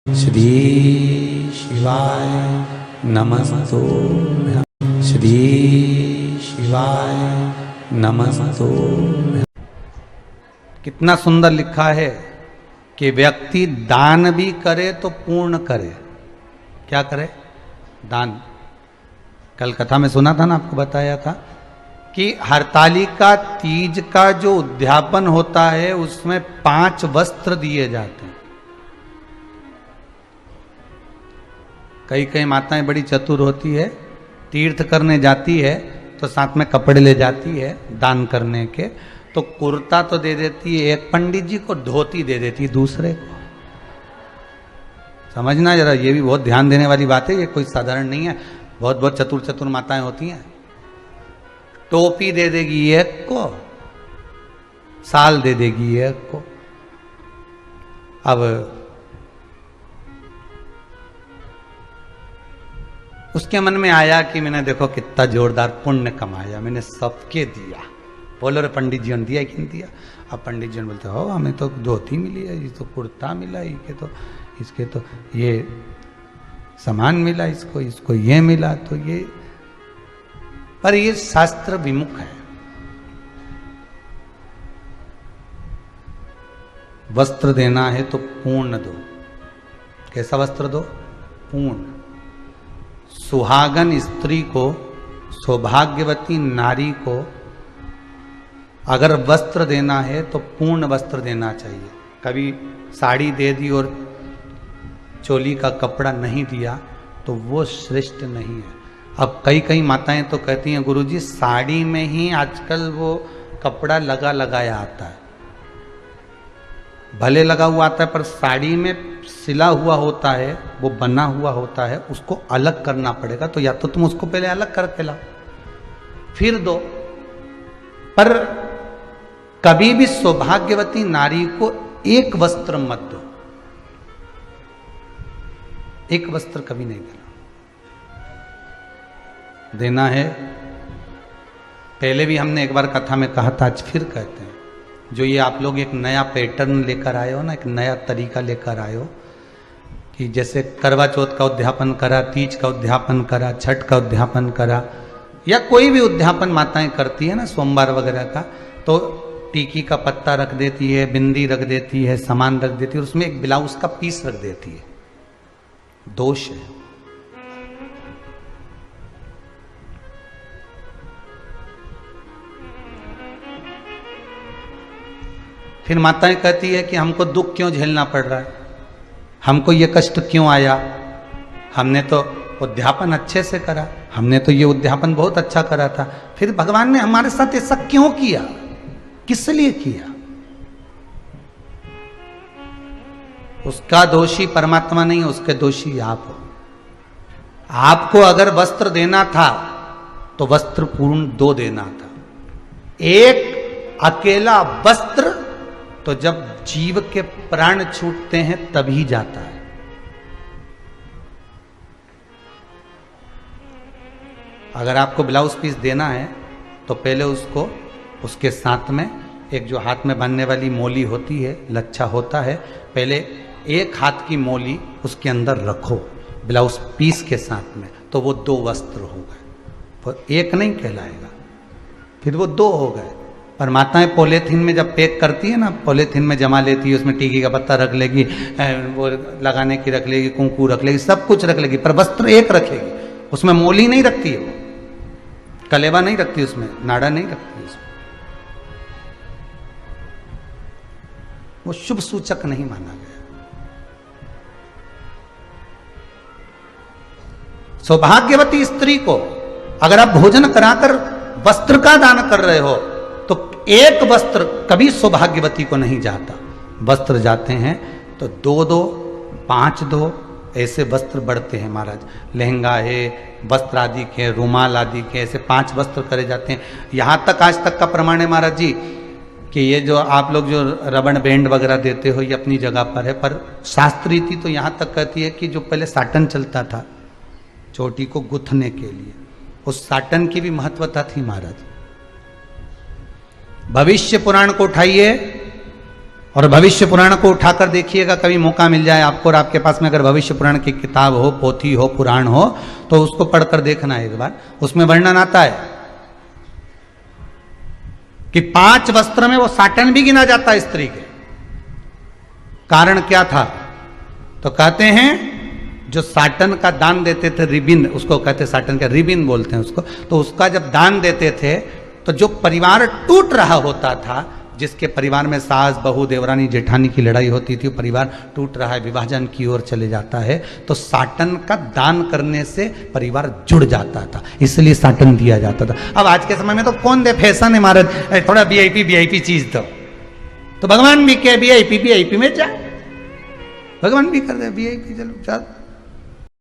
श्री शिवाय नमस्तुभ्यं। श्री शिवाय नमस्तुभ्यं। कितना सुंदर लिखा है कि व्यक्ति दान भी करे तो पूर्ण करे। क्या करे? दान। कल कथा में सुना था ना, आपको बताया था कि हरतालिका तीज का जो उद्यापन होता है उसमें 5 वस्त्र दिए जाते हैं। कई कई माताएं बड़ी चतुर होती है, तीर्थ करने जाती है तो साथ में कपड़े ले जाती है दान करने के, तो कुर्ता तो दे देती है एक पंडित जी को, धोती दे देती है दूसरे को। समझना जरा, ये भी बहुत ध्यान देने वाली बात है, ये कोई साधारण नहीं है। बहुत बहुत चतुर चतुर माताएं होती हैं। टोपी दे देगी एक को, साल दे देगी एक को। अब उसके मन में आया कि मैंने देखो कितना जोरदार पुण्य कमाया, मैंने सबके दिया। बोलो रे पंडित जी ने दिया कि नहीं दिया? अब पंडित जी बोलते हो हमें तो धोती मिली है, ये तो कुर्ता मिला, इसके तो ये सामान मिला, इसको ये मिला, तो ये, पर ये शास्त्र विमुख है। वस्त्र देना है तो पूर्ण दो। कैसा वस्त्र दो? पूर्ण। सुहागन स्त्री को, सौभाग्यवती नारी को अगर वस्त्र देना है तो पूर्ण वस्त्र देना चाहिए। कभी साड़ी दे दी और चोली का कपड़ा नहीं दिया तो वो श्रेष्ठ नहीं है। अब कई कई माताएं तो कहती हैं गुरुजी साड़ी में ही आजकल वो कपड़ा लगा लगाया आता है। भले लगा हुआ आता है पर साड़ी में सिला हुआ होता है, वो बना हुआ होता है, उसको अलग करना पड़ेगा। तो या तो तुम उसको पहले अलग करके लाओ फिर दो। पर कभी भी सौभाग्यवती नारी को एक वस्त्र मत दो। एक वस्त्र कभी नहीं देना। देना है, पहले भी हमने एक बार कथा में कहा था, आज फिर कहते हैं, जो ये आप लोग एक नया पैटर्न लेकर आए हो ना, एक नया तरीका लेकर आए हो कि जैसे करवा चौथ का उद्यापन करा, तीज का उद्यापन करा, छठ का उद्यापन करा, या कोई भी उद्यापन माताएं करती है ना सोमवार वगैरह का, तो टीकी का पत्ता रख देती है, बिंदी रख देती है, सामान रख देती है, उसमें एक ब्लाउज का पीस रख देती है। दोष है। फिर माताएं कहती है कि हमको दुख क्यों झेलना पड़ रहा है, हमको ये कष्ट क्यों आया, हमने तो उद्यापन अच्छे से करा, हमने तो ये उद्यापन बहुत अच्छा करा था, फिर भगवान ने हमारे साथ ऐसा क्यों किया, किस लिए किया? उसका दोषी परमात्मा नहीं, उसके दोषी आप हो। आपको अगर वस्त्र देना था तो वस्त्र पूर्ण 2 देना था। एक अकेला वस्त्र तो जब जीव के प्राण छूटते हैं तभी जाता है। अगर आपको ब्लाउज पीस देना है तो पहले उसको, उसके साथ में एक जो हाथ में बांधने वाली मोली होती है, लच्छा होता है, पहले एक हाथ की मोली उसके अंदर रखो ब्लाउज पीस के साथ में, तो वो 2 वस्त्र हो गए। तो एक नहीं कहलाएगा, फिर वो 2 हो गए। पर माताएं पॉलीथीन में जब पैक करती है ना, पॉलीथीन में जमा लेती है, उसमें टीकी का पत्ता रख लेगी, वो लगाने की रख लेगी, कुंकू रख लेगी, सब कुछ रख लेगी, पर वस्त्र एक रखेगी। उसमें मोली नहीं रखती है, वो कलेवा नहीं रखती, उसमें नाड़ा नहीं रखती, उसमें वो शुभ सूचक नहीं माना गया। सौभाग्यवती स्त्री को अगर आप भोजन कराकर वस्त्र का दान कर रहे हो तो एक वस्त्र कभी सौभाग्यवती को नहीं जाता। वस्त्र जाते हैं तो 2-2, 5-2 ऐसे वस्त्र बढ़ते हैं महाराज। लहंगा है, वस्त्र आदि के, रुमाल आदि के, ऐसे 5 वस्त्र करे जाते हैं। यहाँ तक आज तक का प्रमाण है महाराज जी कि ये जो आप लोग जो रबड़ बैंड वगैरह देते हो ये अपनी जगह पर है, पर शास्त्र रीति तो यहाँ तक कहती है कि जो पहले साटन चलता था चोटी को गुथने के लिए, उस साटन की भी महत्वता थी महाराज। भविष्य पुराण को उठाइए, और भविष्य पुराण को उठाकर देखिएगा, कभी मौका मिल जाए आपको और आपके पास में अगर भविष्य पुराण की किताब हो, पोथी हो, पुराण हो, तो उसको पढ़कर देखना एक बार। उसमें वर्णन आता है कि 5 वस्त्र में वो साटन भी गिना जाता है स्त्री के। कारण क्या था? तो कहते हैं जो साटन का दान देते थे, रिबिन उसको कहते, साटन का रिबिन बोलते हैं उसको, तो उसका जब दान देते थे तो जो परिवार टूट रहा होता था, जिसके परिवार में सास बहू देवरानी जेठानी की लड़ाई होती थी, परिवार टूट रहा है, विभाजन की ओर चले जाता है, तो साटन का दान करने से परिवार जुड़ जाता था, इसलिए साटन दिया जाता था। अब आज के समय में तो कौन दे, फैशन है महाराज, थोड़ा वीआईपी चीज दो, तो भगवान भी क्या वीआईपी में जा, भगवान भी कर दे वीआईपी, चलो चल